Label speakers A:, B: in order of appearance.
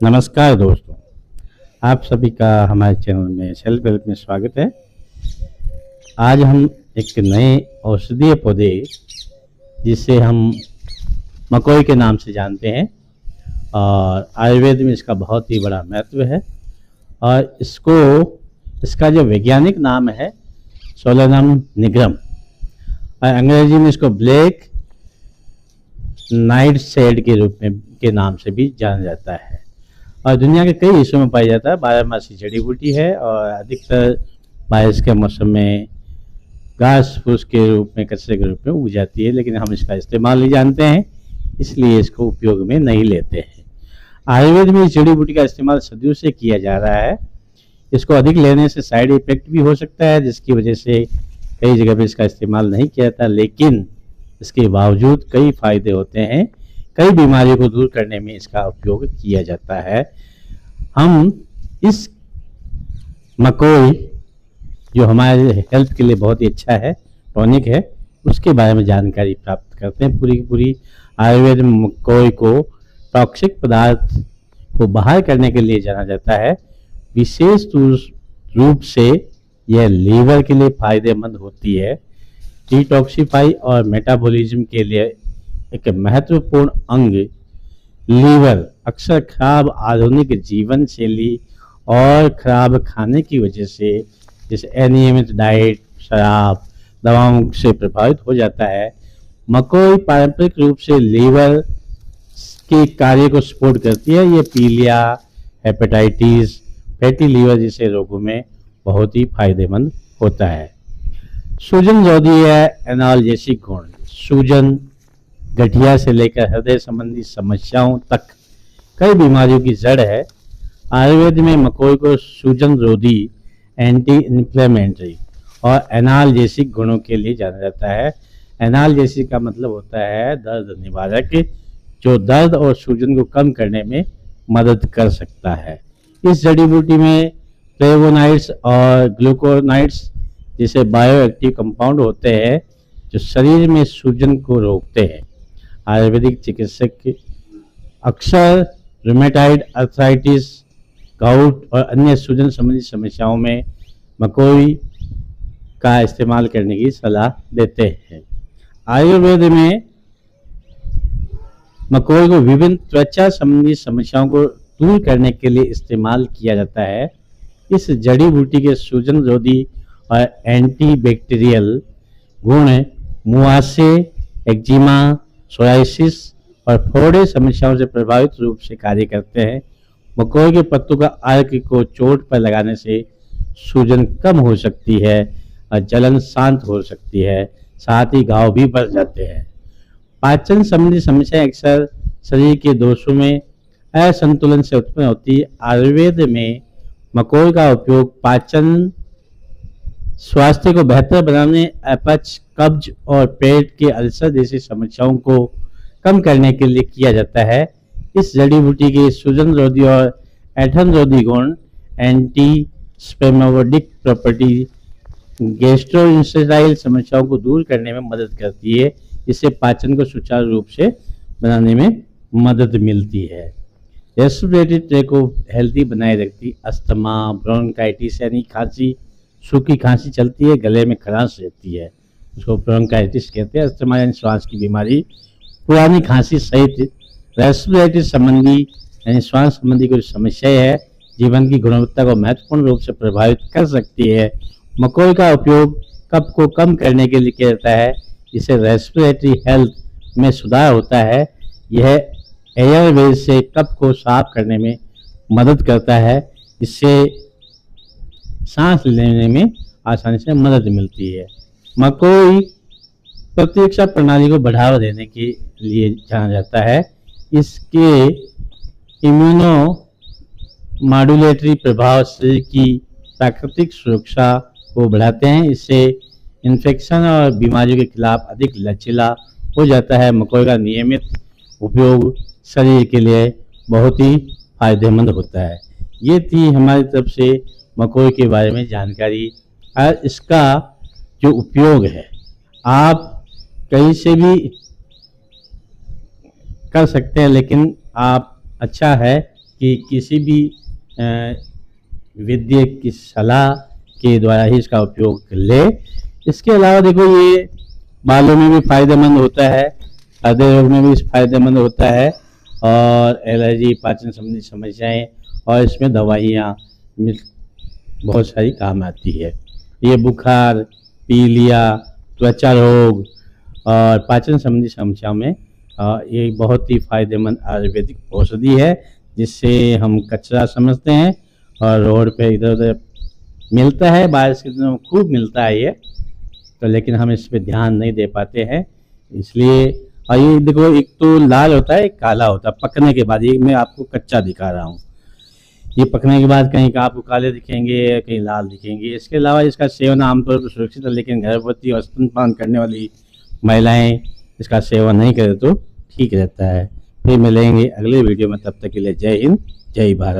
A: नमस्कार दोस्तों, आप सभी का हमारे चैनल में सेल्फ हेल्प में स्वागत है। आज हम एक नए औषधीय पौधे जिसे हम मकोई के नाम से जानते हैं और आयुर्वेद में इसका बहुत ही बड़ा महत्व है। और इसका जो वैज्ञानिक नाम है सोलेनम निग्रम और अंग्रेजी में इसको ब्लैक नाइट शेड के रूप में के नाम से भी जाना जाता है और दुनिया के कई हिस्सों में पाया जाता है। 12 मासी जड़ी बूटी है और अधिकतर बारिश के मौसम में घास फूस के रूप में, कचरे के रूप में उग जाती है, लेकिन हम इसका इस्तेमाल नहीं जानते हैं, इसलिए इसको उपयोग में नहीं लेते हैं। आयुर्वेद में इस जड़ी बूटी का इस्तेमाल सदियों से किया जा रहा है। इसको अधिक लेने से साइड इफेक्ट भी हो सकता है, जिसकी वजह से कई जगह पर इसका इस्तेमाल नहीं किया जाता, लेकिन इसके बावजूद कई फायदे होते हैं। कई बीमारियों को दूर करने में इसका उपयोग किया जाता है। हम इस मकोई, जो हमारे हेल्थ के लिए बहुत ही अच्छा है, टॉनिक है, उसके बारे में जानकारी प्राप्त करते हैं पूरी की पूरी। आयुर्वेद में मकोई को टॉक्सिक पदार्थ को बाहर करने के लिए जाना जाता है। विशेष रूप से यह लीवर के लिए फायदेमंद होती है। डिटॉक्सिफाई और मेटाबॉलिज्म के लिए एक महत्वपूर्ण अंग लीवर अक्सर खराब आधुनिक जीवन शैली और खराब खाने की वजह से, जैसे अनियमित डाइट, शराब, दवाओं से प्रभावित हो जाता है। मकोई पारंपरिक रूप से लीवर के कार्य को सपोर्ट करती है। ये पीलिया, हेपेटाइटिस, फैटी लीवर जैसे रोगों में बहुत ही फायदेमंद होता है। सूजन रोधी है, एनाल्जेसिक गुण। सूजन, गठिया से लेकर हृदय संबंधी समस्याओं तक कई बीमारियों की जड़ है। आयुर्वेद में मकोई को सूजन रोधी, एंटी इन्फ्लेमेटरी और एनाल्जेसिक गुणों के लिए जाना जाता है। एनाल्जेसिक का मतलब होता है दर्द निवारक, जो दर्द और सूजन को कम करने में मदद कर सकता है। इस जड़ी बूटी में फ्लेवोनाइड्स और ग्लूकोनाइड्स जैसे बायोएक्टिव कंपाउंड होते हैं, जो शरीर में सूजन को रोकते हैं। आयुर्वेदिक चिकित्सक अक्सर रूमेटाइड अर्थराइटिस, गाउट और अन्य सूजन संबंधी समस्याओं में मकोई का इस्तेमाल करने की सलाह देते हैं। आयुर्वेद में मकोई को विभिन्न त्वचा संबंधी समस्याओं को दूर करने के लिए इस्तेमाल किया जाता है। इस जड़ी बूटी के सूजन रोधी और एंटीबैक्टीरियल गुण मुहासे, एक्जिमा, सोराइसिस और फोड़े समस्याओं से प्रभावित रूप से कार्य करते हैं। मकोई के पत्तों का अर्क को चोट पर लगाने से सूजन कम हो सकती है और जलन शांत हो सकती है, साथ ही घाव भी बढ़ जाते हैं। पाचन संबंधी समस्याएं अक्सर शरीर के दोषों में असंतुलन से उत्पन्न होती है। आयुर्वेद में मकोई का उपयोग पाचन स्वास्थ्य को बेहतर बनाने, अपच, कब्ज और पेट के अल्सर जैसी समस्याओं को कम करने के लिए किया जाता है। इस जड़ी बूटी के सूजन रोधी और ऐंठन रोधी गुण, एंटी स्पेमोडिक प्रॉपर्टी, गैस्ट्रोइंटेस्टाइनल समस्याओं को दूर करने में मदद करती है, जिससे पाचन को सुचारू रूप से बनाने में मदद मिलती है। रेस्पिरेटरी ट्रैक को हेल्दी बनाए रखती। अस्थमा, ब्रोंकाइटिस यानी खांसी, सूखी खांसी चलती है, गले में खराश रहती है, उसको ब्रोंकाइटिस कहते हैं। अस्थमा यानी श्वास की बीमारी, पुरानी खांसी सहित रेस्पिरेटरी संबंधी यानी श्वास संबंधी कोई समस्याएं है, जीवन की गुणवत्ता को महत्वपूर्ण रूप से प्रभावित कर सकती है। मकोई का उपयोग कफ को कम करने के लिए किया जाता है, जिससे रेस्पिरेटरी हेल्थ में सुधार होता है। यह एयरवेज से कफ को साफ करने में मदद करता है, जिससे सांस लेने में आसानी से मदद मिलती है। मकोई प्रतिरक्षा प्रणाली को बढ़ावा देने के लिए जाना जाता है। इसके इम्यूनो मॉड्यूलेटरी प्रभाव शरीर की प्राकृतिक सुरक्षा को बढ़ाते हैं। इससे इन्फेक्शन और बीमारियों के खिलाफ अधिक लचीला हो जाता है। मकोई का नियमित उपयोग शरीर के लिए बहुत ही फायदेमंद होता है। ये थी हमारी तरफ से मकोई के बारे में जानकारी। और इसका जो उपयोग है, आप कहीं से भी कर सकते हैं, लेकिन आप अच्छा है कि किसी भी वैद्य की सलाह के द्वारा ही इसका उपयोग ले। इसके अलावा देखो ये बालों में भी फायदेमंद होता है, हृदय रोग में भी फायदेमंद होता है, और एलर्जी, पाचन संबंधी समस्याएं, और इसमें दवाइयाँ बहुत सारी काम आती है। ये बुखार, पीलिया, त्वचा रोग और पाचन संबंधी समस्याओं में ये बहुत ही फायदेमंद आयुर्वेदिक औषधि है, जिससे हम कचरा समझते हैं और रोड पे इधर उधर मिलता है, बारिश के दिनों में खूब मिलता है ये, तो लेकिन हम इस पे ध्यान नहीं दे पाते हैं। इसलिए और ये देखो, एक तो लाल होता है, एक काला होता है पकने के बाद। ये मैं आपको कच्चा दिखा रहा हूँ, ये पकने के बाद कहीं का आपको काले दिखेंगे, कहीं लाल दिखेंगे। इसके अलावा इसका सेवन आमतौर पर सुरक्षित है, लेकिन गर्भवती और स्तनपान करने वाली महिलाएं इसका सेवन नहीं करें तो ठीक रहता है। फिर मिलेंगे अगले वीडियो में, तब तक के लिए जय हिंद, जय भारत।